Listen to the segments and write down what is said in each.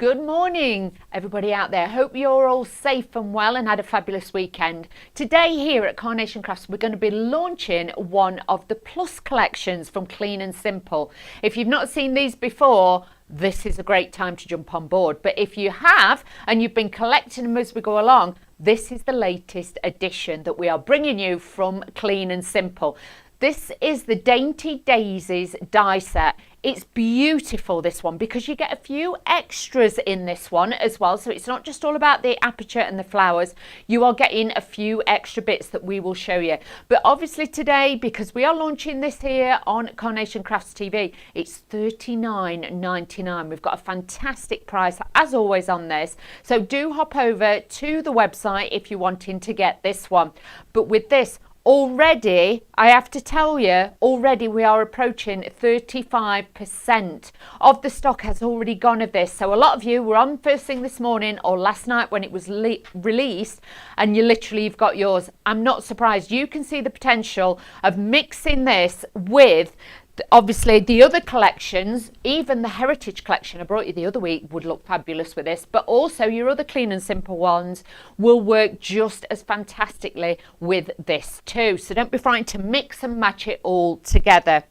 Good morning, everybody out there. Hope you're all safe and well and had a fabulous weekend. Today here at Carnation Crafts, we're going to be launching one of the Plus collections from Clean and Simple. If you've not seen these before, this is a great time to jump on board. But if you have and you've been collecting them as we go along, this is the latest edition that we are bringing you from Clean and Simple. This is the Dainty Daisy's die set. It's beautiful, this one, because you get a few extras in this one as well. So it's not just all about the aperture and the flowers. You are getting a few extra bits that we will show you. But obviously today, because we are launching this here on Carnation Crafts TV, it's $39.99. We've got a fantastic price, as always, on this. So do hop over to the website if you're wanting to get this one. But with this, already, I have to tell you, already we are approaching 35% of the stock has already gone of this. So a lot of you were on first thing this morning or last night when it was released, and you've got yours. I'm not surprised. You can see the potential of mixing this with obviously the other collections. Even the Heritage collection I brought you the other week would look fabulous with this, but also your other Clean and Simple ones will work just as fantastically with this too. So don't be frightened to mix and match it all together.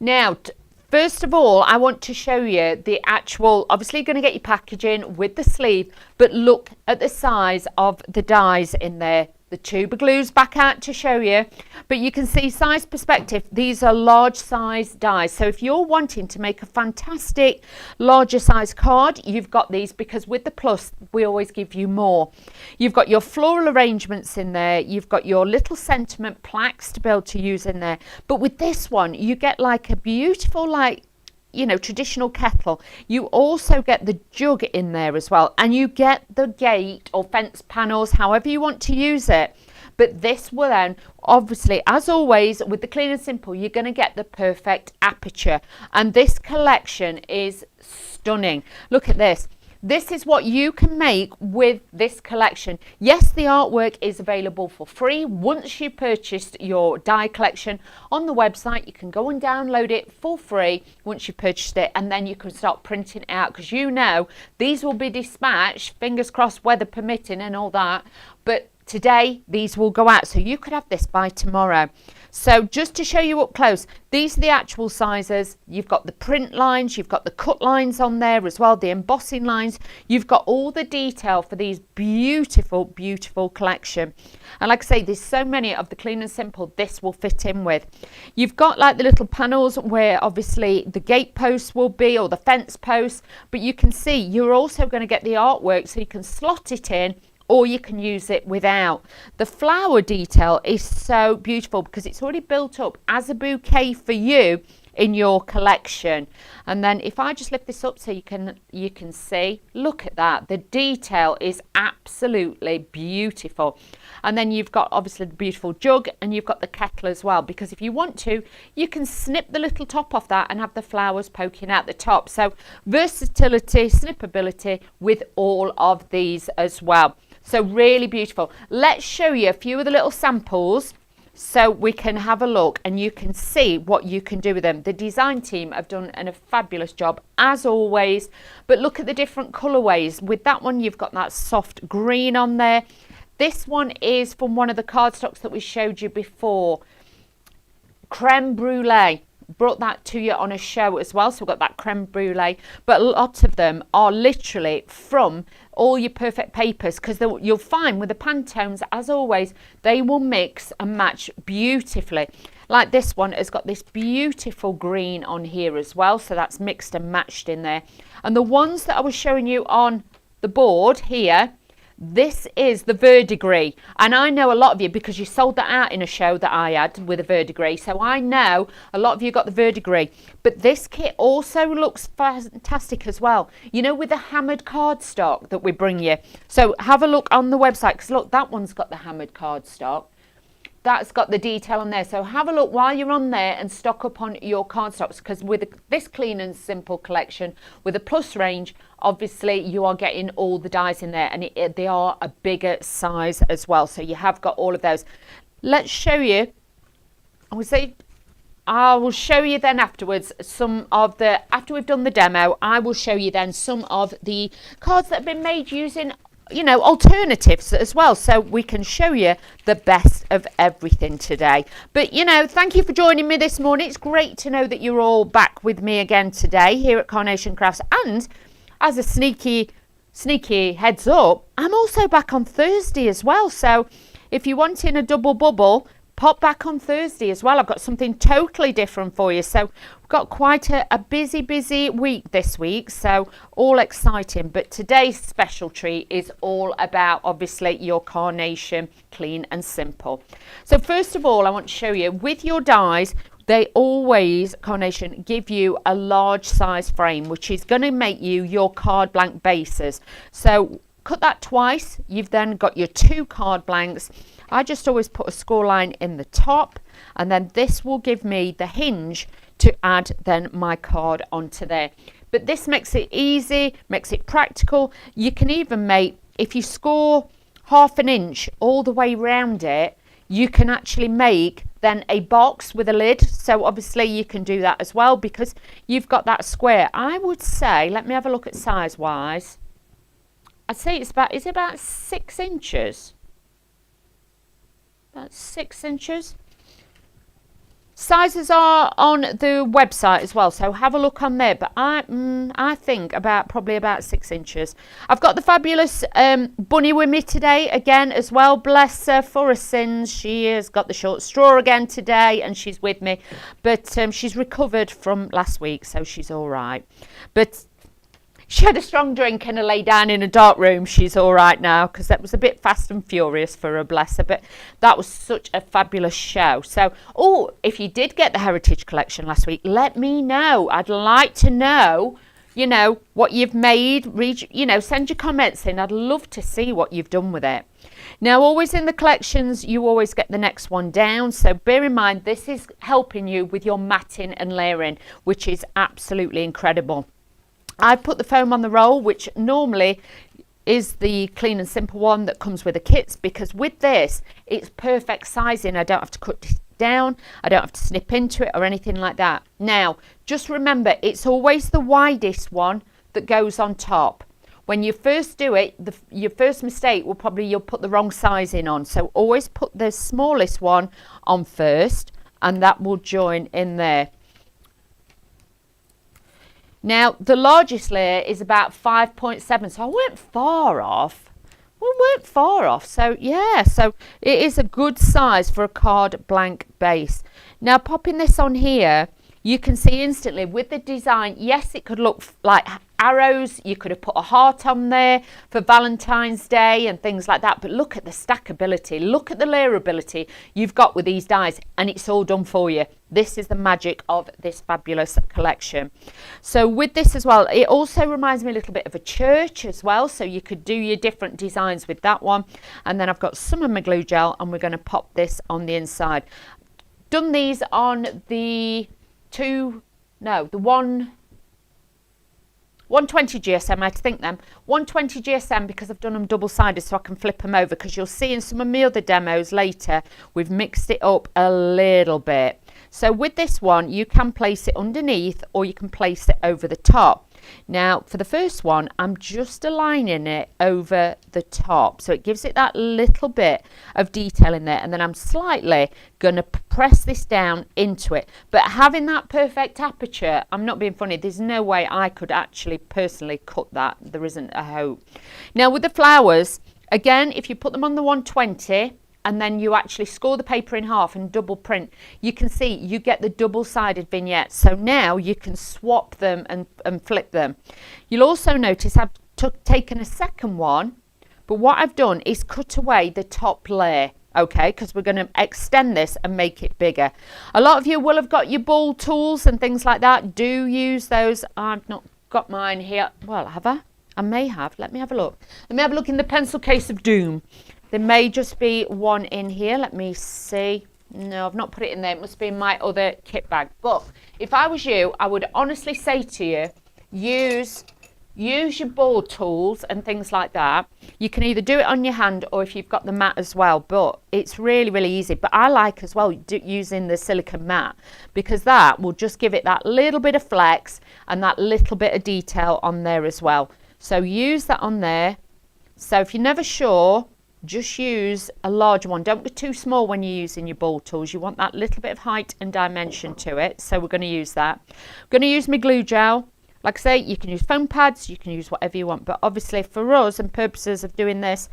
Now, first of all, I want to show you the actual, obviously you're going to get your packaging with the sleeve, but look at the size of the dies in there. The tuber glue's back out to show you, but you can see size perspective. These are large size dies. So if you're wanting to make a fantastic larger size card, you've got these, because with the Plus, we always give you more. You've got your floral arrangements in there. You've got your little sentiment plaques to be able to use in there. But with this one, you get like a beautiful, traditional kettle. You also get the jug in there as well, and you get the gate or fence panels, however you want to use it. But this will then, obviously, as always with the Clean and Simple, you're going to get the perfect aperture, and this collection is stunning. Look at this. This is what you can make with this collection. Yes, the artwork is available for free once you've purchased your die collection on the website. You can go and download it for free once you've purchased it, and then you can start printing it out, because these will be dispatched, fingers crossed, weather permitting and all that. But today, these will go out, so you could have this by tomorrow. So just to show you up close, these are the actual sizes. You've got the print lines, you've got the cut lines on there as well, the embossing lines. You've got all the detail for these beautiful, beautiful collection. And like I say, there's so many of the Clean and Simple this will fit in with. You've got like the little panels where obviously the gate posts will be, or the fence posts, but you can see you're also going to get the artwork, so you can slot it in, or you can use it without. The flower detail is so beautiful because it's already built up as a bouquet for you in your collection. And then if I just lift this up so you can see, look at that. The detail is absolutely beautiful. And then you've got obviously the beautiful jug, and you've got the kettle as well, because if you want to, you can snip the little top off that and have the flowers poking out the top. So versatility, snippability with all of these as well. So really beautiful. Let's show you a few of the little samples so we can have a look and you can see what you can do with them. The design team have done a fabulous job as always, but look at the different colorways. With that one, you've got that soft green on there. This one is from one of the cardstocks that we showed you before. Creme brulee. Brought that to you on a show as well, so we've got that creme brulee, but a lot of them are literally from all your perfect papers, because you'll find with the Pantones, as always, they will mix and match beautifully. Like this one has got this beautiful green on here as well, so that's mixed and matched in there. And the ones that I was showing you on the board here, this is the verdigris, and I know a lot of you, because you sold that out in a show that I had with a verdigris, so I know a lot of you got the verdigris. But this kit also looks fantastic as well, with the hammered cardstock that we bring you. So have a look on the website, because look, that one's got the hammered cardstock. That's got the detail on there. So have a look while you're on there and stock up on your cardstocks, because with this Clean and Simple collection, with the Plus range, obviously you are getting all the dies in there, and they are a bigger size as well. So you have got all of those. Let's show you. I would say I will show you then afterwards after we've done the demo, I will show you then some of the cards that have been made using, you know, alternatives as well, so we can show you the best of everything today. But, you know, thank you for joining me this morning. It's great to know that you're all back with me again today here at Carnation Crafts. And as a sneaky heads up, I'm also back on Thursday as well. So if you're wanting a double bubble, pop back on Thursday as well. I've got something totally different for you. So we've got quite a busy week this week. So all exciting. But today's special treat is all about, obviously, your carnation clean and simple. So first of all, I want to show you with your dies, they always, Carnation, give you a large size frame, which is going to make you your card blank bases. So cut that twice. You've then got your 2 card blanks. I just always put a score line in the top, and then this will give me the hinge to add then my card onto there. But this makes it easy, makes it practical. You can even make, if you score 1/2 inch all the way around it, you can actually make then a box with a lid. So obviously you can do that as well because you've got that square. I would say, let me have a look at size wise. I'd say is it about 6 inches? About 6 inches. Sizes are on the website as well, so have a look on there. But I think probably about 6 inches. I've got the fabulous bunny with me today again as well. Bless her for her sins. She has got the short straw again today, and she's with me. But she's recovered from last week, so she's all right. But she had a strong drink and lay down in a dark room. She's all right now because that was a bit fast and furious for her, bless her. But that was such a fabulous show. So, if you did get the Heritage Collection last week, let me know. I'd like to know, you know, what you've made. Send your comments in. I'd love to see what you've done with it. Now, always in the collections, you always get the next one down. So bear in mind, this is helping you with your matting and layering, which is absolutely incredible. I've put the foam on the roll, which normally is the clean and simple one that comes with the kits, because with this, it's perfect sizing. I don't have to cut it down. I don't have to snip into it or anything like that. Now, just remember, it's always the widest one that goes on top. When you first do it, your first mistake will probably you'll put the wrong sizing on. So always put the smallest one on first, and that will join in there. Now, the largest layer is about 5.7, so I weren't far off. We weren't far off, so yeah, so it is a good size for a card blank base. Now, popping this on here, you can see instantly with the design, yes, it could look like arrows. You could have put a heart on there for Valentine's Day and things like that. But look at the stackability. Look at the layerability you've got with these dies, and it's all done for you. This is the magic of this fabulous collection. So with this as well, it also reminds me a little bit of a church as well. So you could do your different designs with that one. And then I've got some of my glue gel, and we're going to pop this on the inside. Done these on the 120 GSM, I think them. 120 GSM because I've done them double-sided so I can flip them over, because you'll see in some of my other demos later, we've mixed it up a little bit. So with this one, you can place it underneath or you can place it over the top. Now, for the first one, I'm just aligning it over the top. So it gives it that little bit of detail in there. And then I'm slightly going to press this down into it. But having that perfect aperture, I'm not being funny, there's no way I could actually personally cut that. There isn't a hope. Now, with the flowers, again, if you put them on the 120, and then you actually score the paper in half and double print, you can see you get the double-sided vignettes. So now you can swap them and flip them. You'll also notice I've taken a second one, but what I've done is cut away the top layer, okay, because we're going to extend this and make it bigger. A lot of you will have got your ball tools and things like that. Do use those. I've not got mine here. Well, have I? I may have. Let me have a look. Let me have a look in the pencil case of doom. There may just be one in here. Let me see. No, I've not put it in there. It must be in my other kit bag. But if I was you, I would honestly say to you, use use your ball tools and things like that. You can either do it on your hand or if you've got the mat as well, but it's really, really easy. But I like as well using the silicone mat, because that will just give it that little bit of flex and that little bit of detail on there as well. So use that on there. So if you're never sure, just use a larger one. Don't be too small when you're using your ball tools. You want that little bit of height and dimension to it. So we're going to use that. I'm going to use my glue gel. Like I say, you can use foam pads, you can use whatever you want. But obviously for us and purposes of doing this,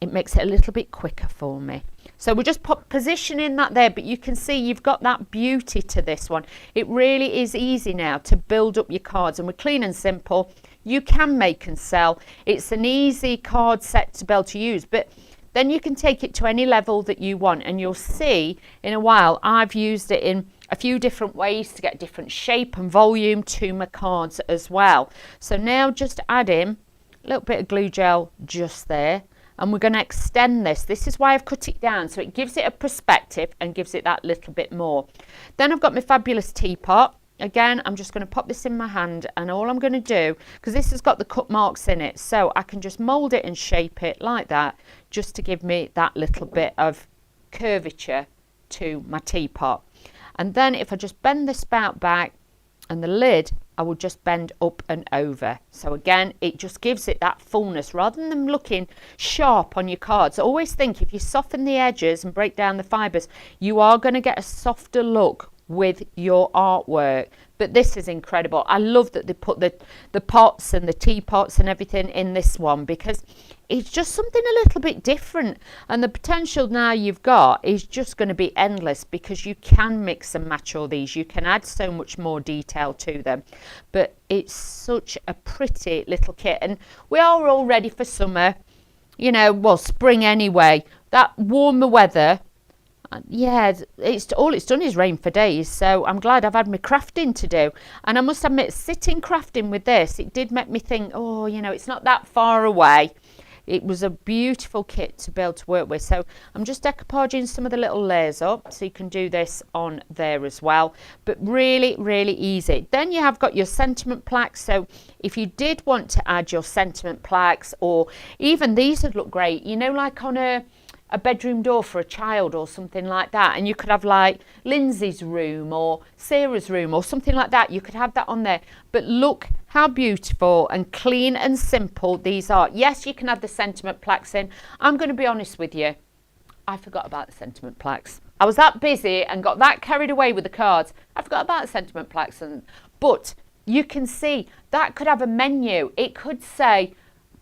it makes it a little bit quicker for me. So we're just positioning that there, but you can see you've got that beauty to this one. It really is easy now to build up your cards, and we're clean and simple. You can make and sell. It's an easy card set to be able to use, but then you can take it to any level that you want, and you'll see in a while I've used it in a few different ways to get different shape and volume to my cards as well. So now just add in a little bit of glue gel just there, and we're going to extend this. This is why I've cut it down, so it gives it a perspective and gives it that little bit more. Then I've got my fabulous teapot. Again, I'm just going to pop this in my hand, and all I'm going to do, because this has got the cut marks in it, so I can just mould it and shape it like that, just to give me that little bit of curvature to my teapot. And then if I just bend the spout back, and the lid, I will just bend up and over. So again, it just gives it that fullness rather than them looking sharp on your cards. Always think if you soften the edges and break down the fibres, you are going to get a softer look with your artwork. But this is incredible. I love that they put the pots and the teapots and everything in this one, because it's just something a little bit different, and the potential now you've got is just going to be endless, because you can mix and match all these. You can add so much more detail to them, but it's such a pretty little kit. And we are all ready for summer, you know, well, spring anyway, that warmer weather. Yeah, all it's done is rain for days, so I'm glad I've had my crafting to do. And I must admit, sitting crafting with this, it did make me think, oh, you know, it's not that far away. It was a beautiful kit to be able to work with. So I'm just decoupaging some of the little layers up, so you can do this on there as well. But really, really easy. Then you have got your sentiment plaques. So if you did want to add your sentiment plaques, or even these would look great, you know, like on a bedroom door for a child or something like that, and you could have like Lindsay's room or Sarah's room or something like that. You could have that on there. But look how beautiful and clean and simple these are. Yes, you can add the sentiment plaques in. I'm going to be honest with you, I forgot about the sentiment plaques. I was that busy and got that carried away with the cards. I forgot about the sentiment plaques. But you can see that could have a menu. It could say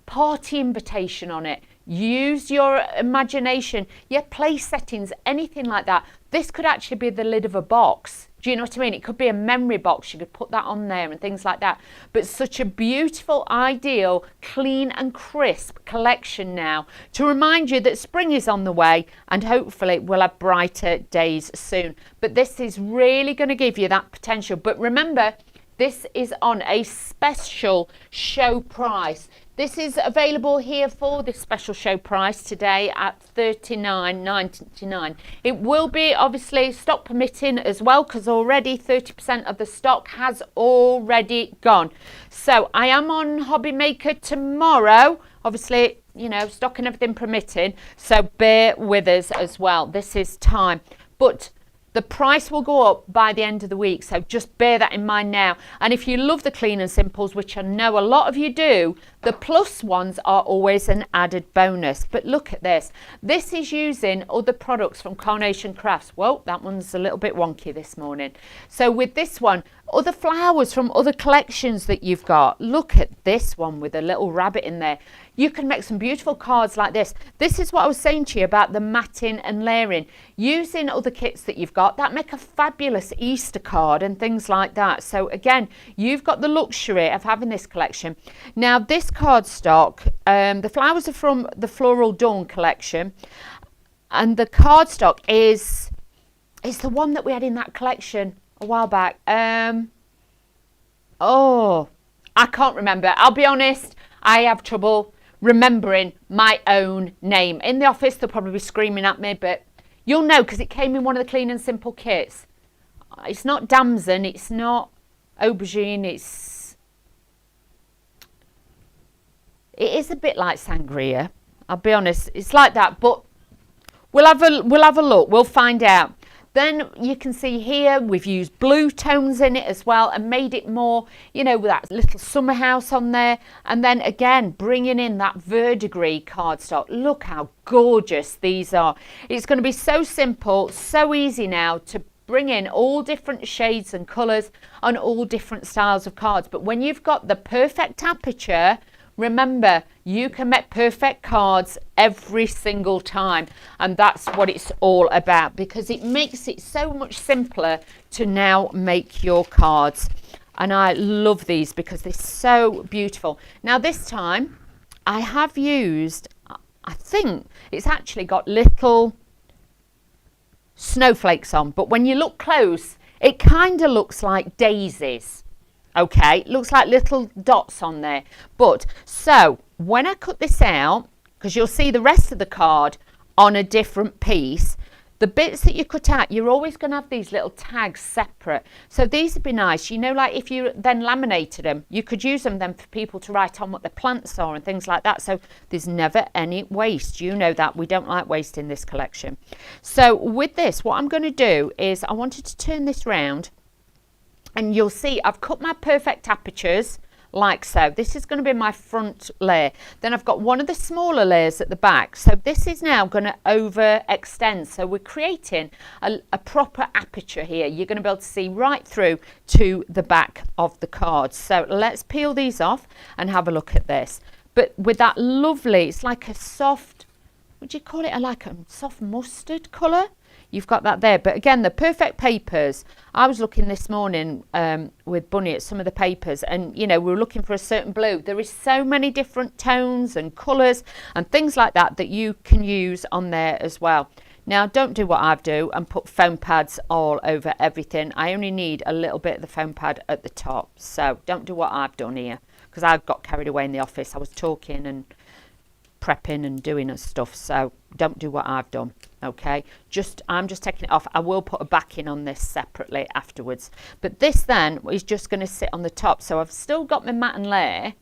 party invitation on it. Use your imagination, your place settings, anything like that. This could actually be the lid of a box. Do you know what I mean? It could be a memory box. You could put that on there and things like that. But such a beautiful, ideal, clean and crisp collection now to remind you that spring is on the way, and hopefully we'll have brighter days soon. But this is really going to give you that potential. But remember, this is on a special show price. This is available here for this special show price today at $39.99. It will be obviously stock permitting as well, because already 30% of the stock has already gone. So I am on Hobby Maker tomorrow, obviously, you know, stock and everything permitting. So bear with us as well. This is time. But the price will go up by the end of the week, so just bear that in mind now. And if you love the clean and simples, which I know a lot of you do, the plus ones are always an added bonus. But look at this. This is using other products from Carnation Crafts. Well, that one's a little bit wonky this morning. So with this one, other flowers from other collections that you've got. Look at this one with a little rabbit in there. You can make some beautiful cards like this. This is what I was saying to you about the matting and layering. Using other kits that you've got, that make a fabulous Easter card and things like that. So again, you've got the luxury of having this collection. Now this cardstock, the flowers are from the Floral Dawn collection, and the cardstock is the one that we had in that collection a while back. Oh, I can't remember. I'll be honest, I have trouble remembering my own name. In the office, they'll probably be screaming at me, but you'll know because it came in one of the clean and simple kits. It's not damson, it's not aubergine, it's It is a bit like sangria, I'll be honest, it's like that, but we'll have a look, we'll find out. Then you can see here we've used blue tones in it as well and made it more, you know, with that little summer house on there. And then again, bringing in that verdigris cardstock. Look how gorgeous these are. It's going to be so simple, so easy now to bring in all different shades and colours on all different styles of cards. But when you've got the perfect aperture, remember, you can make perfect cards every single time, and that's what it's all about, because it makes it so much simpler to now make your cards. And I love these because they're so beautiful. Now this time I have used, I think it's actually got little snowflakes on, but when you look close it kind of looks like daisies. Okay, looks like little dots on there. But so when I cut this out, because you'll see the rest of the card on a different piece, the bits that you cut out, you're always going to have these little tags separate. So these would be nice, you know, like if you then laminated them, you could use them then for people to write on what the plants are and things like that. So there's never any waste. You know that we don't like waste in this collection. So with this, what I'm going to do is I wanted to turn this round. And you'll see I've cut my perfect apertures like so. This is going to be my front layer. Then I've got one of the smaller layers at the back. So this is now going to overextend. So we're creating a proper aperture here. You're going to be able to see right through to the back of the card. So let's peel these off and have a look at this. But with that lovely, it's like a soft, would you call it like a soft mustard colour? You've got that there. But again, the perfect papers, I was looking this morning with Bunny at some of the papers, and you know, we were looking for a certain blue. There is so many different tones and colours and things like that that you can use on there as well. Now don't do what I do and put foam pads all over everything. I only need a little bit of the foam pad at the top, so don't do what I've done here, because I got carried away in the office. I was talking and prepping and doing and stuff, so don't do what I've done. Okay, I'm just taking it off. I will put a backing on this separately afterwards, but this then is just going to sit on the top. So I've still got my matte and layer,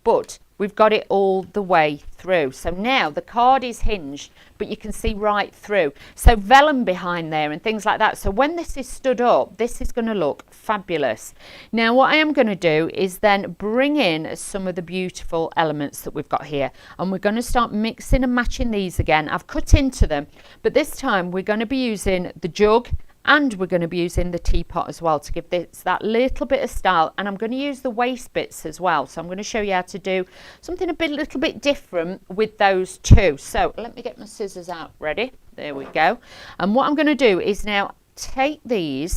but we've got it all the way through. So now the card is hinged, but you can see right through. So vellum behind there and things like that. So when this is stood up, this is going to look fabulous. Now what I am going to do is then bring in some of the beautiful elements that we've got here, and we're going to start mixing and matching these again. I've cut into them, but this time we're going to be using the jug, and we're going to be using the teapot as well to give this that little bit of style. And I'm going to use the waste bits as well. So I'm going to show you how to do something a little bit different with those two. So let me get my scissors out ready. There we go. And what I'm going to do is now take the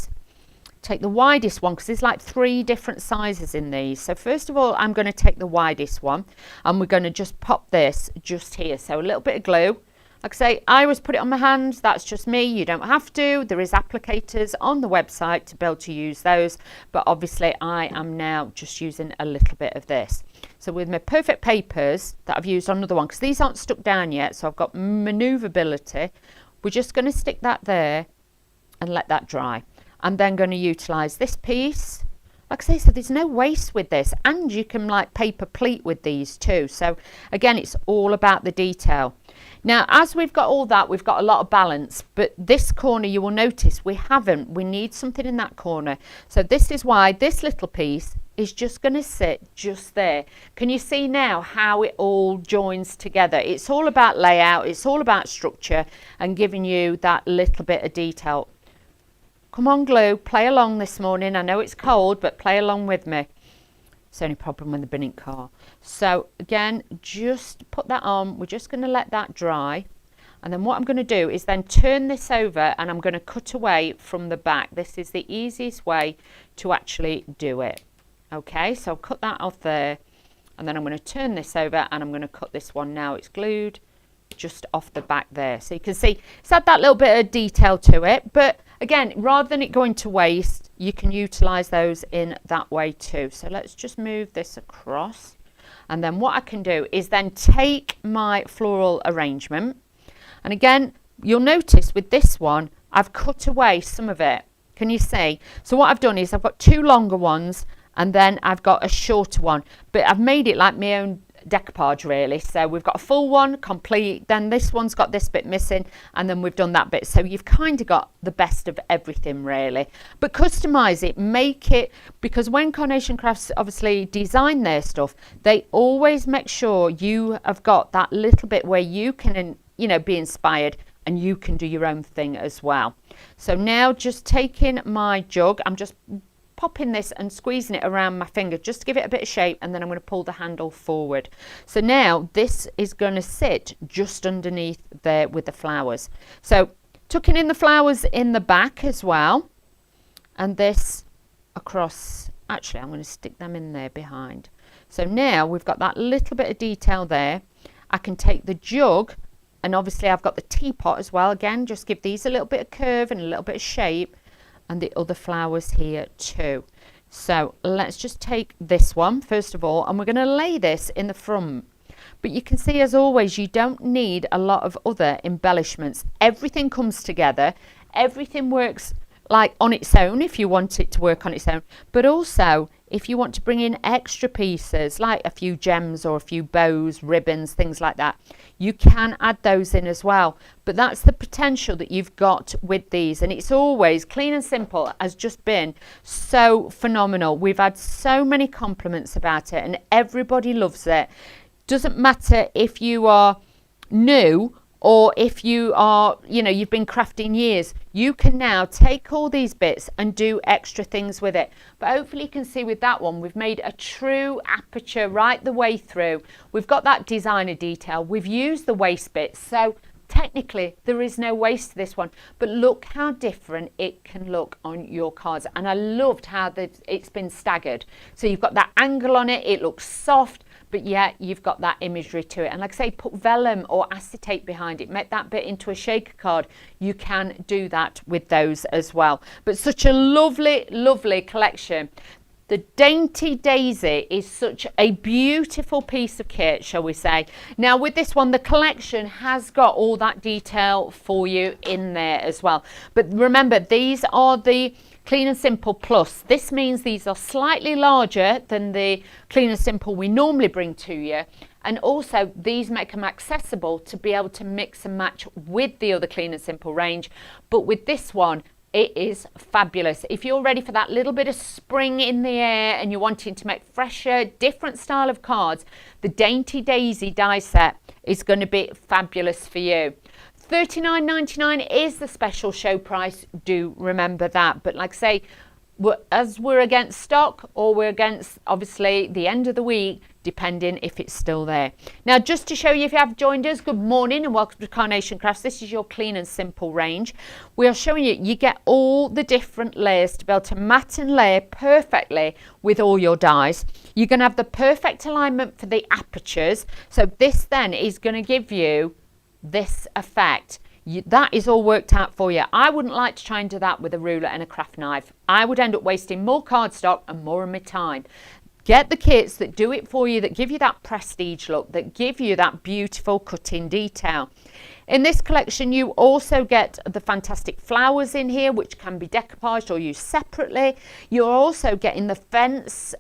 widest one, because there's like 3 different sizes in these. So first of all, I'm going to take the widest one, and we're going to just pop this just here. So a little bit of glue. Like I say, I always put it on my hands. That's just me. You don't have to. There is applicators on the website to be able to use those. But obviously, I am now just using a little bit of this. So with my perfect papers that I've used on another one, because these aren't stuck down yet, so I've got manoeuvrability. We're just going to stick that there and let that dry. I'm then going to utilise this piece. Like I say, so there's no waste with this, and you can like paper pleat with these too. So again, it's all about the detail. Now, as we've got all that, we've got a lot of balance, but this corner you will notice we haven't. We need something in that corner. So this is why this little piece is just going to sit just there. Can you see now how it all joins together? It's all about layout, it's all about structure and giving you that little bit of detail. Come on, glue, play along this morning. I know it's cold, but play along with me. It's the only problem with the binning car. So again, just put that on. We're just going to let that dry. And then what I'm going to do is then turn this over, and I'm going to cut away from the back. This is the easiest way to actually do it. Okay, so I'll cut that off there. And then I'm going to turn this over, and I'm going to cut this one now. It's glued just off the back there. So you can see it's had that little bit of detail to it. But again, rather than it going to waste, you can utilise those in that way too. So let's just move this across. And then what I can do is then take my floral arrangement. And again, you'll notice with this one, I've cut away some of it. Can you see? So what I've done is I've got 2 longer ones, and then I've got a shorter one. But I've made it like my own decoupage really. So we've got a full one complete, then this one's got this bit missing, and then we've done that bit. So you've kind of got the best of everything really. But customize it, make it, because when Carnation Crafts obviously design their stuff, they always make sure you have got that little bit where you can, you know, be inspired and you can do your own thing as well. So now just taking my jug, I'm just popping this and squeezing it around my finger just to give it a bit of shape, and then I'm going to pull the handle forward. So now this is going to sit just underneath there with the flowers. So tucking in the flowers in the back as well, and this across, actually I'm going to stick them in there behind. So now we've got that little bit of detail there. I can take the jug, and obviously I've got the teapot as well. Again, just give these a little bit of curve and a little bit of shape, and the other flowers here too. So let's just take this one first of all, and we're going to lay this in the front. But you can see, as always, you don't need a lot of other embellishments. Everything comes together, everything works like on its own if you want it to work on its own, but also if you want to bring in extra pieces like a few gems or a few bows, ribbons, things like that, you can add those in as well. But that's the potential that you've got with these, and it's always Clean and Simple has just been so phenomenal. We've had so many compliments about it and everybody loves it. Doesn't matter if you are new or if you are, you know, you've been crafting years, you can now take all these bits and do extra things with it. But hopefully you can see with that one, we've made a true aperture right the way through. We've got that designer detail. We've used the waist bits. So technically there is no waist to this one, but look how different it can look on your cards. And I loved how it's been staggered. So you've got that angle on it. It looks soft, but yet you've got that imagery to it. And like I say, put vellum or acetate behind it, make that bit into a shaker card. You can do that with those as well. But such a lovely, lovely collection. The Dainty Daisy is such a beautiful piece of kit, shall we say. Now with this one, the collection has got all that detail for you in there as well. But remember, these are the Clean and Simple Plus. This means these are slightly larger than the Clean and Simple we normally bring to you. And also these make them accessible to be able to mix and match with the other Clean and Simple range. But with this one, it is fabulous. If you're ready for that little bit of spring in the air and you're wanting to make fresher, different style of cards, the Dainty Daisy die set is going to be fabulous for you. $39.99 is the special show price. Do remember that. But like I say, as we're against stock or we're against obviously the end of the week, depending if it's still there. Now just to show you, if you have joined us, good morning and welcome to Carnation Crafts. This is your Clean and Simple range. We are showing you get all the different layers to be able to mat and layer perfectly with all your dies. You're going to have the perfect alignment for the apertures. So this then is going to give you this effect. That is all worked out for you. I wouldn't like to try and do that with a ruler and a craft knife. I would end up wasting more cardstock and more of my time. Get the kits that do it for you, that give you that prestige look, that give you that beautiful cutting detail. In this collection, you also get the fantastic flowers in here, which can be decoupaged or used separately. You're also getting the fence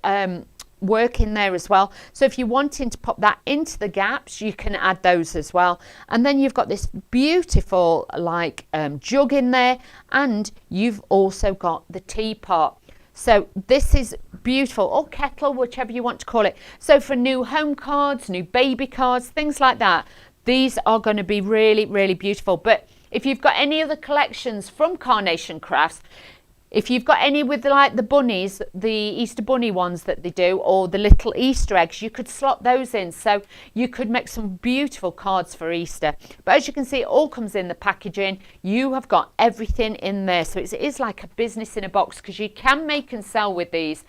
work in there as well. So if you're wanting to pop that into the gaps, you can add those as well. And then you've got this beautiful like jug in there, and you've also got the teapot. So this is beautiful, or kettle, whichever you want to call it. So for new home cards, new baby cards, things like that, these are going to be really, really beautiful. But if you've got any other collections from Carnation Crafts, if you've got any with like the bunnies, the Easter bunny ones that they do, or the little Easter eggs, you could slot those in. So you could make some beautiful cards for Easter. But as you can see, it all comes in the packaging. You have got everything in there. So it is like a business in a box, because you can make and sell with these.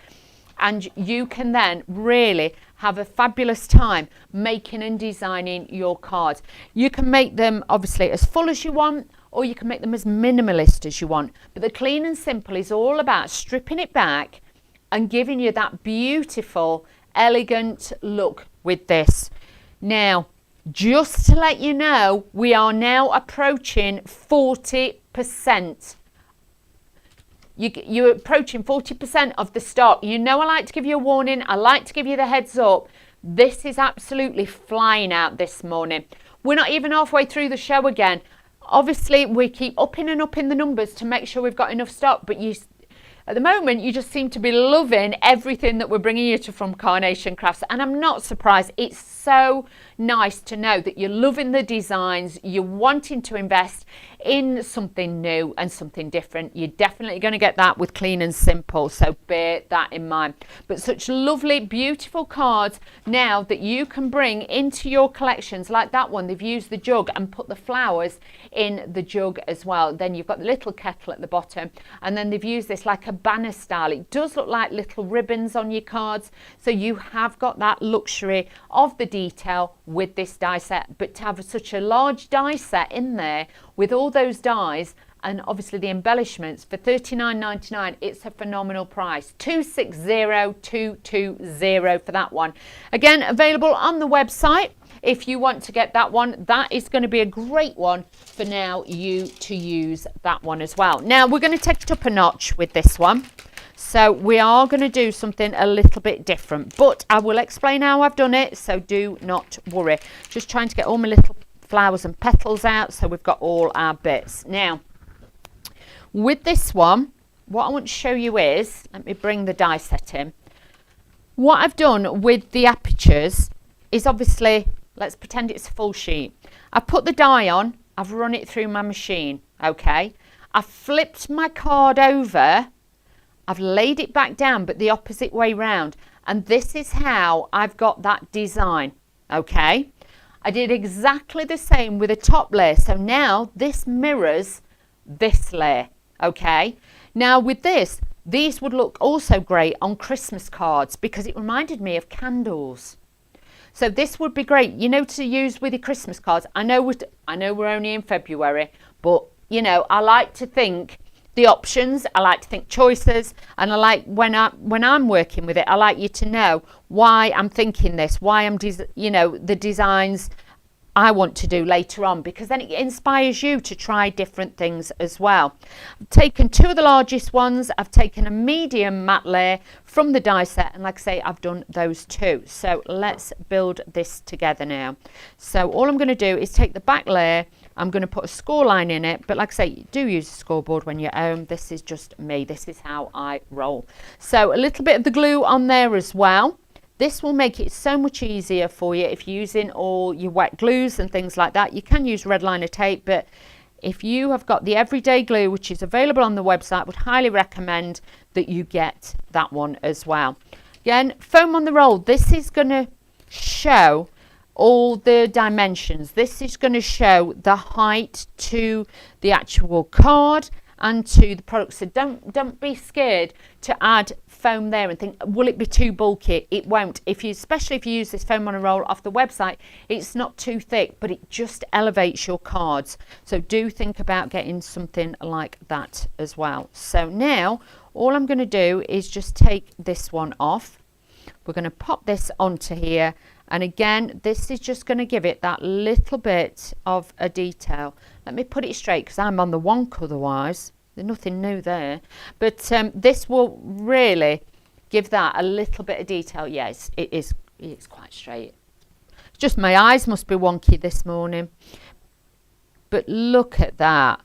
And you can then really have a fabulous time making and designing your cards. You can make them obviously as full as you want, or you can make them as minimalist as you want. But the Clean and Simple is all about stripping it back and giving you that beautiful, elegant look with this. Now, just to let you know, we are now approaching 40%. You're approaching 40% of the stock. You know, I like to give you a warning. I like to give you the heads up. This is absolutely flying out this morning. We're not even halfway through the show again. Obviously, we keep upping and upping the numbers to make sure we've got enough stock, but at the moment, you just seem to be loving everything that we're bringing you to from Carnation Crafts. And I'm not surprised. It's so nice to know that you're loving the designs, you're wanting to invest in something new and something different. You're definitely going to get that with Clean and Simple, so bear that in mind. But such lovely, beautiful cards now that you can bring into your collections, like that one. They've used the jug and put the flowers in the jug as well. Then you've got the little kettle at the bottom, and then they've used this like a banner style. It does look like little ribbons on your cards, so you have got that luxury of the detail with this die set. But to have such a large die set in there with all those dies and obviously the embellishments for $39.99, it's a phenomenal price. 260220 for that one. Again, available on the website. If you want to get that one, that is going to be a great one for now you to use that one as well. Now we're going to take it up a notch with this one. So we are going to do something a little bit different, but I will explain how I've done it, so do not worry. Just trying to get all my little flowers and petals out so we've got all our bits. Now, with this one, what I want to show you is, let me bring the die set in. What I've done with the apertures is obviously, let's pretend it's a full sheet. I've put the die on, I've run it through my machine, okay? I've flipped my card over, I've laid it back down, but the opposite way round. And this is how I've got that design, okay? I did exactly the same with the top layer. So now this mirrors this layer, okay? Now with this, these would look also great on Christmas cards because it reminded me of candles. So this would be great, you know, to use with your Christmas cards. I know we're only in February, but, you know, I like to think the options, I like to think choices, and I like when I'm working with it, I like you to know why I'm thinking this, why I'm the designs I want to do later on, because then it inspires you to try different things as well. I've taken two of the largest ones, I've taken a medium matte layer from the die set, and like I say, I've done those two. So let's build this together now. So all I'm going to do is take the back layer, I'm going to put a score line in it, but like I say, do use a scoreboard when you're home. This is just me, this is how I roll. So a little bit of the glue on there as well. This will make it so much easier for you if you're using all your wet glues and things like that. You can use red liner tape, but if you have got the everyday glue, which is available on the website, would highly recommend that you get that one as well. Again, foam on the roll. This is going to show all the dimensions. This is going to show the height to the actual card and to the product. So don't be scared to add foam there and think, will it be too bulky? It won't. Especially if you use this foam on a roll off the website, it's not too thick, but it just elevates your cards. So do think about getting something like that as well. So now all I'm going to do is just take this one off. We're going to pop this onto here, and again, this is just going to give it that little bit of a detail. Let me put it straight because I'm on the wonk otherwise. There's nothing new there, but this will really give that a little bit of detail. Yes, it's quite straight. It's just my eyes must be wonky this morning. But look at that.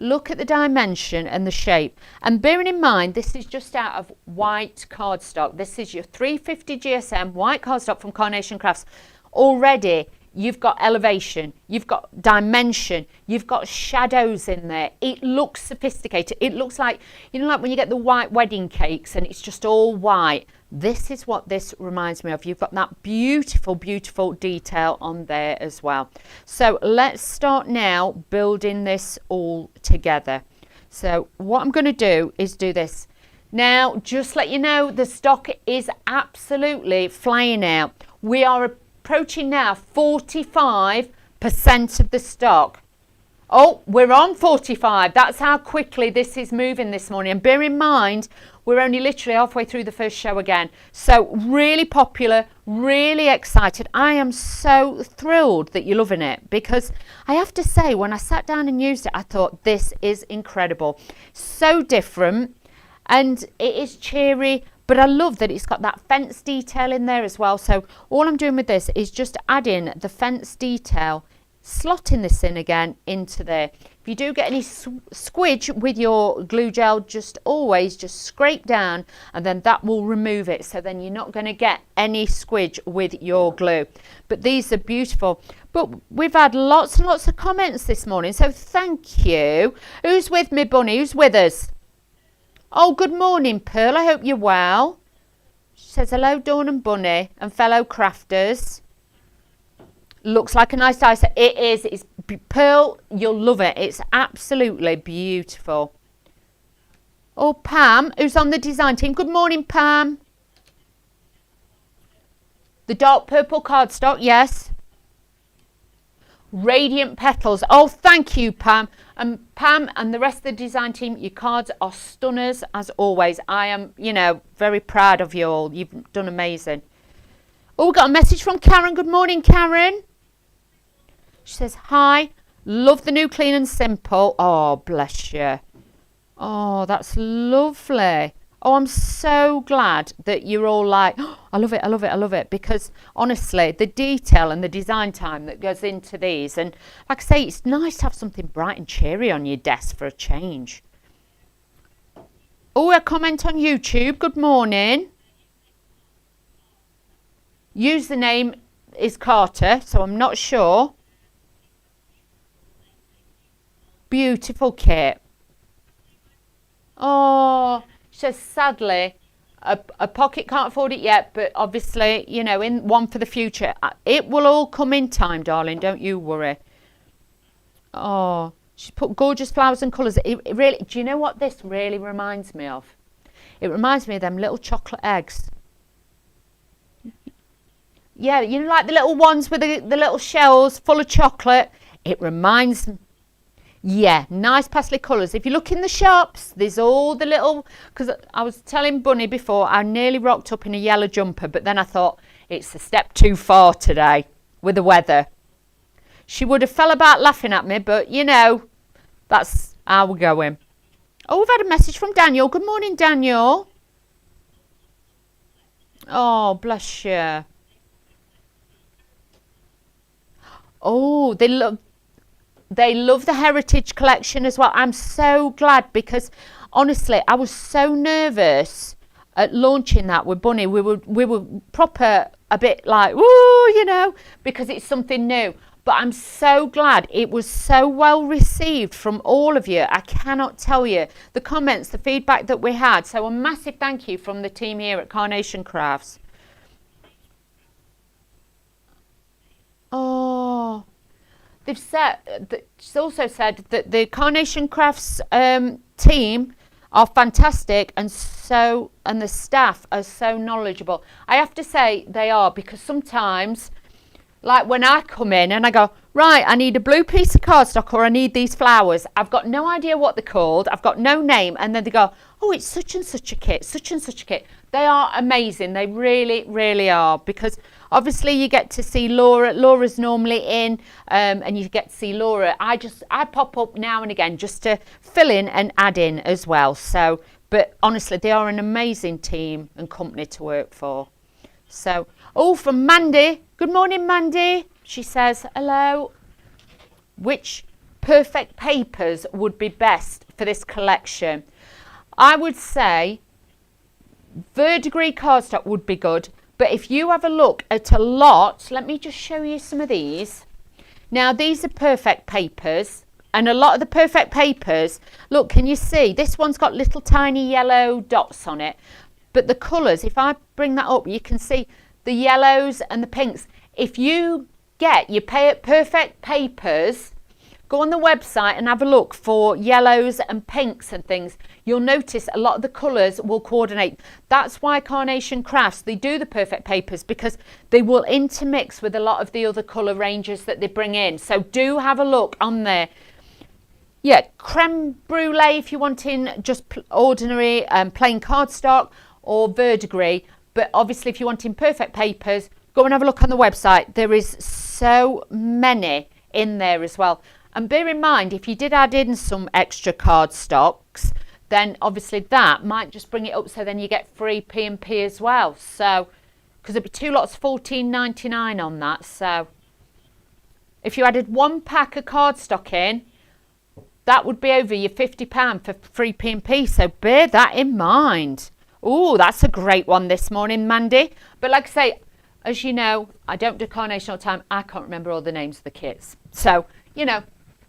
Look at the dimension and the shape. And bearing in mind, this is just out of white cardstock. This is your 350 GSM white cardstock from Carnation Crafts. Already, you've got elevation, you've got dimension, you've got shadows in there. It looks sophisticated. It looks like, you know, like when you get the white wedding cakes and it's just all white. This is what this reminds me of. You've got that beautiful, beautiful detail on there as well. So let's start now building this all together. So what I'm going to do is do this. Now, just let you know, the stock is absolutely flying out. We are approaching now 45% of the stock. Oh, we're on 45. That's how quickly this is moving this morning. And bear in mind, we're only literally halfway through the first show again. So really popular, really excited. I am so thrilled that you're loving it, because I have to say, when I sat down and used it, I thought this is incredible. So different, and it is cheery, But I love that it's got that fence detail in there as well. So all I'm doing with this is just adding the fence detail, slotting this in again into there. If you do get any squidge with your glue gel, just always just scrape down and then that will remove it. So then you're not going to get any squidge with your glue. But these are beautiful. But we've had lots and lots of comments this morning. So thank you. Who's with me, Bunny? Who's with us? Oh, good morning, Pearl. I hope you're well. She says, hello, Dawn and Bunny and fellow crafters. Looks like a nice dicer. It is. It's Pearl. You'll love it. It's absolutely beautiful. Oh, Pam, who's on the design team. Good morning, Pam. The dark purple cardstock, yes. Radiant petals. Oh, thank you, Pam. And Pam and the rest of the design team, your cards are stunners as always. I am, very proud of you all. You've done amazing. Oh, we got a message from Karen. Good morning, Karen. She says, hi, love the new Clean and Simple. Oh, bless you. Oh, that's lovely. Oh, I'm so glad that you're all like, oh, I love it, I love it, I love it. Because honestly, the detail and the design time that goes into these. And like I say, it's nice to have something bright and cheery on your desk for a change. Oh, a comment on YouTube. Good morning. Username is Carter, so I'm not sure. Beautiful kit. Oh, she says, sadly, a pocket can't afford it yet, but obviously, in one for the future. It will all come in time, darling. Don't you worry. Oh, she's put gorgeous flowers and colours. It really, do you know what this really reminds me of? It reminds me of them little chocolate eggs. Yeah, like the little ones with the little shells full of chocolate. It reminds me. Yeah, nice pastel colours. If you look in the shops, there's all the little... Because I was telling Bunny before, I nearly rocked up in a yellow jumper, but then I thought, it's a step too far today with the weather. She would have fell about laughing at me, but, that's how we're going. Oh, we've had a message from Daniel. Good morning, Daniel. Oh, bless you. Oh, they love the heritage collection as well. I'm so glad because honestly, I was so nervous at launching that with Bunny. We were proper a bit like, woo, because it's something new. But I'm so glad it was so well received from all of you. I cannot tell you the comments, the feedback that we had. So a massive thank you from the team here at Carnation Crafts. Oh, she's also said that the Carnation Crafts team are fantastic and the staff are so knowledgeable. I have to say they are, because sometimes, like when I come in and I go, right, I need a blue piece of cardstock or I need these flowers. I've got no idea what they're called. I've got no name. And then they go, oh, it's such and such a kit, such and such a kit. They are amazing. They really, really are, because obviously you get to see Laura. Laura's normally in and you get to see Laura. I pop up now and again just to fill in and add in as well. So, but honestly, they are an amazing team and company to work for. So, oh, from Mandy. Good morning, Mandy. She says, hello. Which perfect papers would be best for this collection? I would say verdigris cardstock would be good. But if you have a look at a lot, let me just show you some of these. Now, these are perfect papers. And a lot of the perfect papers, look, can you see? This one's got little tiny yellow dots on it. But the colours, if I bring that up, you can see the yellows and the pinks. If you get your perfect papers, go on the website and have a look for yellows and pinks and things. You'll notice a lot of the colours will coordinate. That's why Carnation Crafts, they do the perfect papers, because they will intermix with a lot of the other colour ranges that they bring in. So do have a look on there. Yeah, creme brulee if you're wanting just ordinary plain cardstock, or verdigris. But obviously if you're wanting perfect papers, go and have a look on the website. There is so many in there as well. And bear in mind, if you did add in some extra cardstocks, then obviously that might just bring it up, so then you get free P&P as well. So, because it'd be 2 lots, $14.99 on that. So, if you added 1 pack of cardstock in, that would be over your £50 for free P&P. So bear that in mind. Oh, that's a great one this morning, Mandy. But like I say, as you know, I don't do carnation all the time. I can't remember all the names of the kits. So, you know,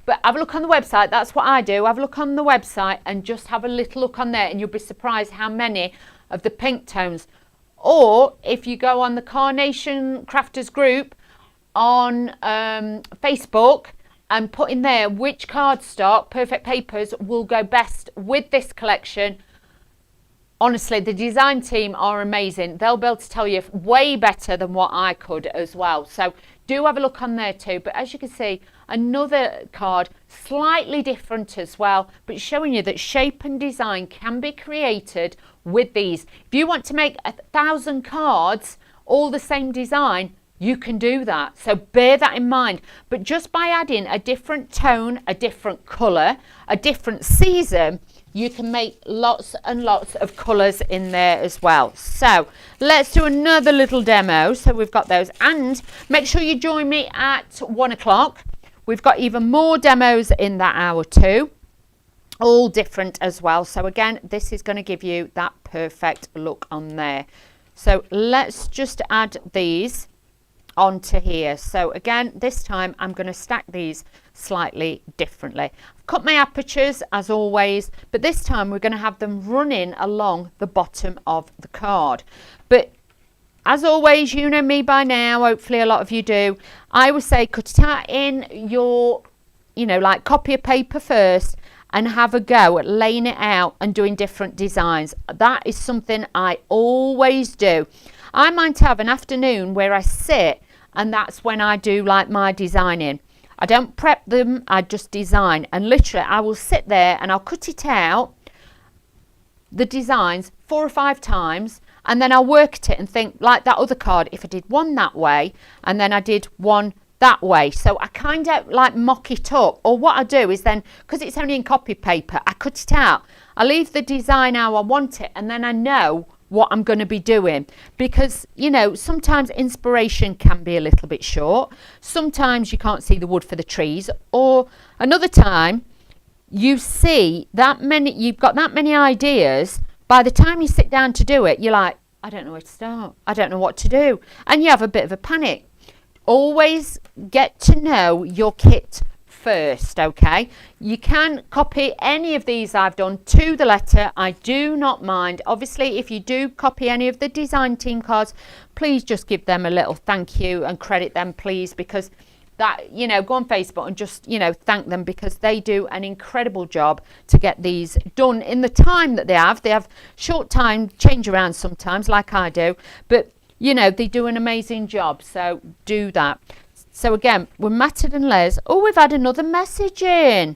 but have a look on the website. That's what I do. Have a look on the website and just have a little look on there, and you'll be surprised how many of the pink tones. Or if you go on the Carnation Crafters group on Facebook and put in there which cardstock, Perfect Papers, will go best with this collection. Honestly, the design team are amazing. They'll be able to tell you way better than what I could as well. So do have a look on there too. But as you can see, another card, slightly different as well, but showing you that shape and design can be created with these. If you want to make 1,000 cards, all the same design, you can do that. So bear that in mind. But just by adding a different tone, a different colour, a different season, you can make lots and lots of colours in there as well. So let's do another little demo. So we've got those, and make sure you join me at 1 o'clock. We've got even more demos in that hour too, all different as well. So again, this is going to give you that perfect look on there. So let's just add these onto here. So again, this time I'm going to stack these slightly differently. I've cut my apertures as always, but this time we're going to have them running along the bottom of the card. But as always, you know me by now, hopefully a lot of you do, I would say cut it out in your, you know, like copy of paper first and have a go at laying it out and doing different designs. That is something I always do. I might have an afternoon where I sit, and that's when I do like my designing. I don't prep them, I just design, and literally I will sit there and I'll cut it out, the designs 4 or 5 times, and then I'll work at it and think like that other card, if I did one that way and then I did one that way. So I kind of like mock it up, or what I do is then, because it's only in copy paper, I cut it out, I leave the design how I want it, and then I know what I'm going to be doing. Because, you know, sometimes inspiration can be a little bit short, sometimes you can't see the wood for the trees, or another time you see that many, you've got that many ideas, by the time you sit down to do it, you're like, I don't know where to start, I don't know what to do, and you have a bit of a panic. Always get to know your kit first, okay? You can copy any of these I've done to the letter, I do not mind. Obviously, if you do copy any of the design team cards, please just give them a little thank you and credit them, please, because that, you know, go on Facebook and just, you know, thank them, because they do an incredible job to get these done in the time that they have. They have short time, change around sometimes like I do, but you know, they do an amazing job, so do that. So again, we're matted and Les. Oh, we've had another message in.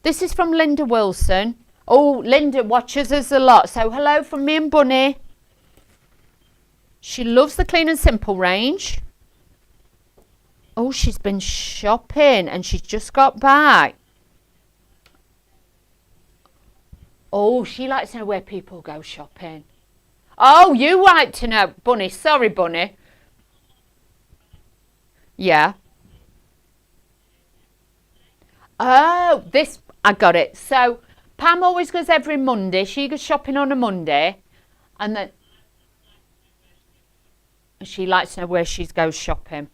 This is from Linda Wilson. Oh, Linda watches us a lot. So hello from me and Bunny. She loves the Clean and Simple range. Oh, she's been shopping and she's just got back. Oh, she likes to know where people go shopping. Oh, you like to know, Bunny. Sorry, Bunny. Yeah. Oh, this, I got it. So Pam always goes every Monday. She goes shopping on a Monday, and then she likes to know where she goes shopping.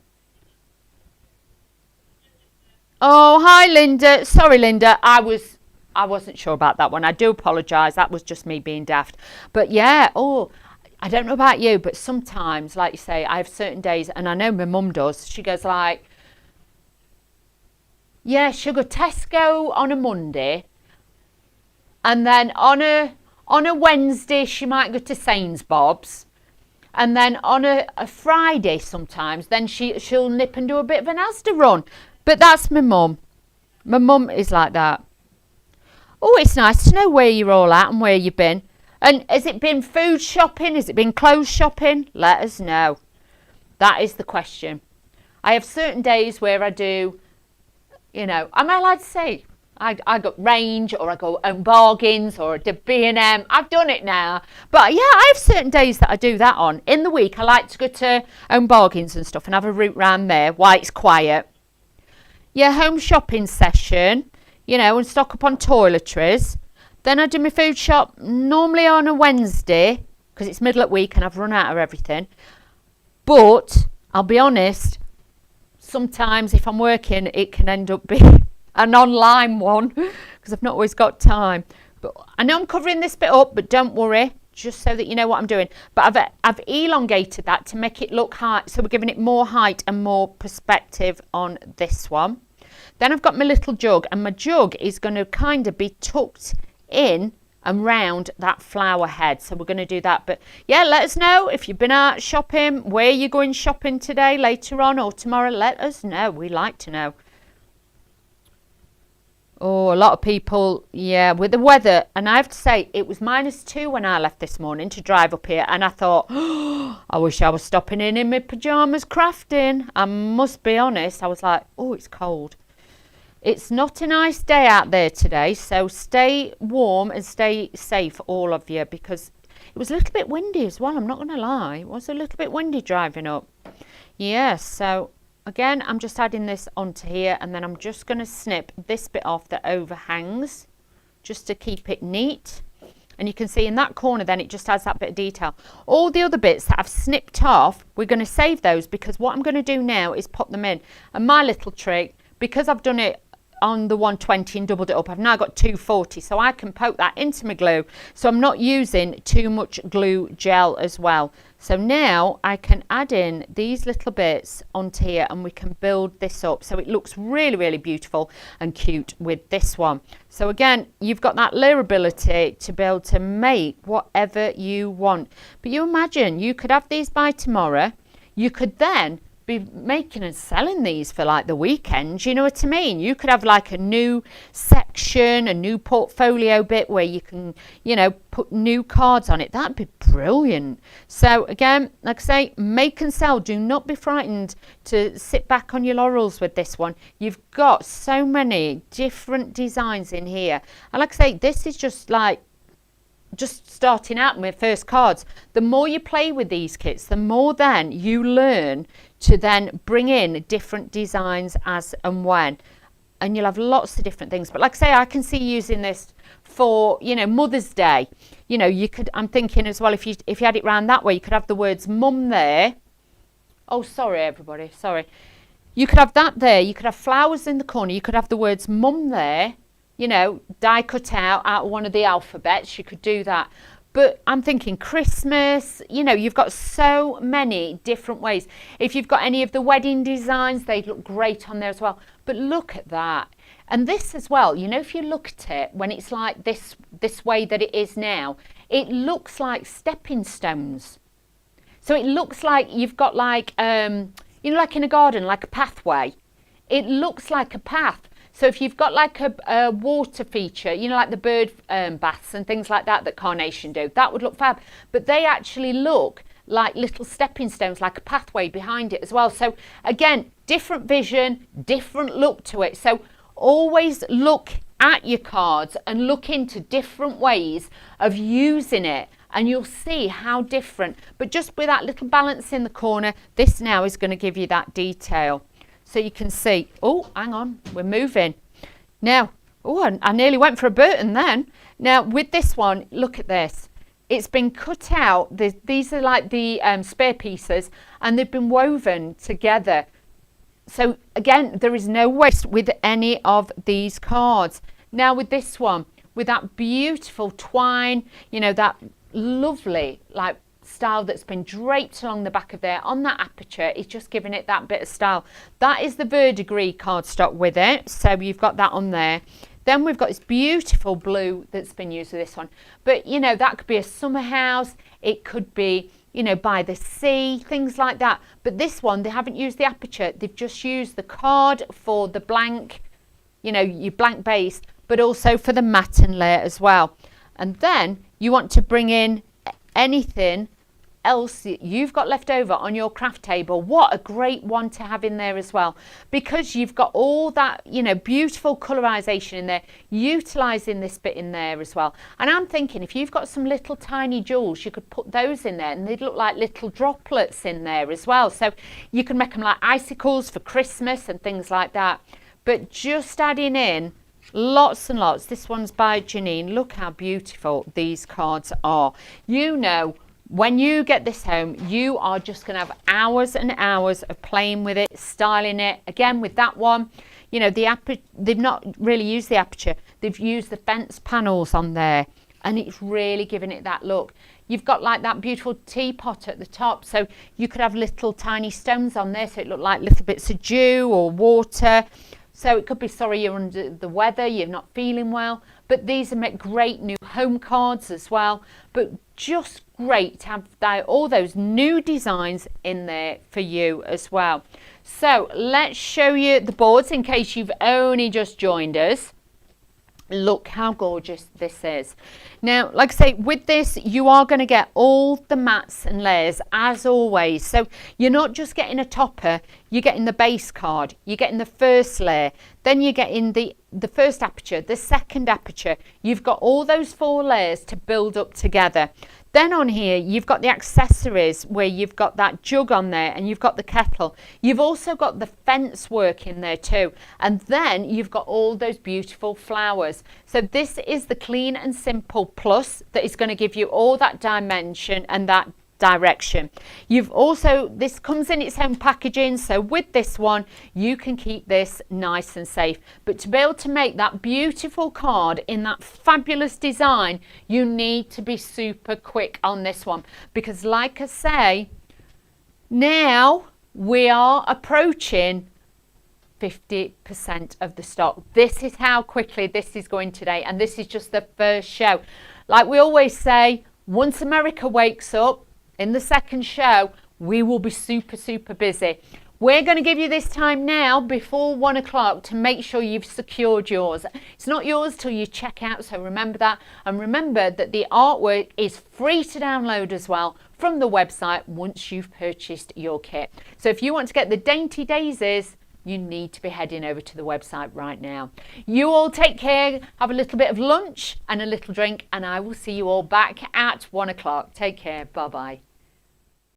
Oh, hi, Linda. Sorry, Linda. I wasn't sure about that one. I do apologise. That was just me being daft. But yeah, oh, I don't know about you, but sometimes, like you say, I have certain days, and I know my mum does. She goes like, yeah, she'll go Tesco on a Monday, and then on a Wednesday she might go to Sainsbury's, and then on a Friday sometimes, then she'll nip and do a bit of an Asda run. But that's my mum. My mum is like that. Oh, it's nice to know where you're all at and where you've been. And has it been food shopping? Has it been clothes shopping? Let us know. That is the question. I have certain days where I do, you know, am I allowed to say? I got Range, or I go Own Bargains, or the B&M. I've done it now. But yeah, I have certain days that I do that on. In the week, I like to go to Own Bargains and stuff and have a route round there while it's quiet. Yeah, home shopping session, you know, and stock up on toiletries. Then I do my food shop normally on a Wednesday because it's middle of the week and I've run out of everything. But I'll be honest, sometimes if I'm working, it can end up being an online one because I've not always got time. But I know I'm covering this bit up, but don't worry, just so that you know what I'm doing. But I've elongated that to make it look high, so we're giving it more height and more perspective on this one. Then I've got my little jug, and my jug is going to kind of be tucked in and round that flower head, so we're going to do that. But yeah, let us know if you've been out shopping, where you're going shopping today, later on, or tomorrow. Let us know. We like to know. Oh, a lot of people, yeah, with the weather. And I have to say, it was -2 when I left this morning to drive up here. And I thought, oh, I wish I was stopping in my pyjamas crafting. I must be honest. I was like, oh, it's cold. It's not a nice day out there today. So stay warm and stay safe, all of you, because it was a little bit windy as well. I'm not going to lie. It was a little bit windy driving up. Yes, so again, I'm just adding this onto here, and then I'm just going to snip this bit off that overhangs just to keep it neat. And you can see in that corner then it just has that bit of detail. All the other bits that I've snipped off, we're going to save those, because what I'm going to do now is pop them in. And my little trick, because I've done it on the 120 and doubled it up, I've now got 240, so I can poke that into my glue, so I'm not using too much glue gel as well. So now I can add in these little bits onto here, and we can build this up so it looks really, really beautiful and cute with this one. So again, you've got that layerability to be able to make whatever you want. But you imagine you could have these by tomorrow. You could then be making and selling these for like the weekend, you know what I mean? You could have like a new section, a new portfolio bit where you can, you know, put new cards on it. That'd be brilliant. So again, like I say, make and sell. Do not be frightened to sit back on your laurels with this one. You've got so many different designs in here, and like I say, this is just starting out with first cards. The more you play with these kits, the more then you learn to then bring in different designs as and when, and you'll have lots of different things. But like I say, I can see using this for, you know, Mother's Day. You know, you could, I'm thinking as well, if you had it round that way, you could have the words mum there. Oh, sorry everybody, sorry. You could have that there, you could have flowers in the corner, you could have the words mum there, you know, die cut out of one of the alphabets, you could do that. But I'm thinking Christmas, you know, you've got so many different ways. If you've got any of the wedding designs, they look great on there as well. But look at that. And this as well, you know, if you look at it, when it's like this way that it is now, it looks like stepping stones. So it looks like you've got like, you know, like in a garden, like a pathway. It looks like a path. So if you've got like a water feature, you know, like the bird baths and things like that Carnation do, that would look fab. But they actually look like little stepping stones, like a pathway behind it as well. So again, different vision, different look to it. So always look at your cards and look into different ways of using it, and you'll see how different. But just with that little balance in the corner, this now is going to give you that detail. So you can see, oh, hang on, we're moving. Now, oh, I nearly went for a Burton then. Now, with this one, look at this. It's been cut out. These are like the spare pieces, and they've been woven together. So, again, there is no waste with any of these cards. Now, with this one, with that beautiful twine, you know, that lovely, like, style that's been draped along the back of there on that aperture, is just giving it that bit of style. That is the verdigris cardstock with it, so you've got that on there. Then we've got this beautiful blue that's been used with this one, but you know, that could be a summer house, it could be, you know, by the sea, things like that. But this one, they haven't used the aperture, they've just used the card for the blank, you know, your blank base, but also for the matte layer as well. And then you want to bring in anything else you've got left over on your craft table, what a great one to have in there as well, because you've got all that, you know, beautiful colorization in there, utilizing this bit in there as well. And I'm thinking if you've got some little tiny jewels, you could put those in there and they'd look like little droplets in there as well. So you can make them like icicles for Christmas and things like that. But just adding in lots and lots. This one's by Janine. Look how beautiful these cards are. You know, when you get this home, you are just going to have hours and hours of playing with it, styling it. Again, with that one, you know, they've not really used the aperture. They've used the fence panels on there, and it's really giving it that look. You've got like that beautiful teapot at the top, so you could have little tiny stones on there, so it looked like little bits of dew or water. So it could be, sorry, you're under the weather, you're not feeling well. But these are great new home cards as well. But just great to have all those new designs in there for you as well. So let's show you the boards in case you've only just joined us. Look how gorgeous this is. Now, like I say, with this, you are going to get all the mats and layers as always. So you're not just getting a topper, you're getting the base card, you're getting the first layer, then you're getting the first aperture, the second aperture. You've got all those 4 layers to build up together. Then on here, you've got the accessories where you've got that jug on there and you've got the kettle. You've also got the fence work in there too. And then you've got all those beautiful flowers. So this is the Clean and Simple Plus that is going to give you all that dimension and that direction. You've also, this comes in its own packaging, so with this one you can keep this nice and safe. But to be able to make that beautiful card in that fabulous design, you need to be super quick on this one, because like I say, now we are approaching 50% of the stock. This is how quickly this is going today, and this is just the first show. Like we always say, once America wakes up, in the second show, we will be super busy. We're going to give you this time now before 1 o'clock to make sure you've secured yours. It's not yours till you check out, so remember that. And remember that the artwork is free to download as well from the website once you've purchased your kit. So if you want to get the Dainty Daisies, you need to be heading over to the website right now. You all take care, have a little bit of lunch and a little drink, and I will see you all back at 1 o'clock. Take care. Bye-bye.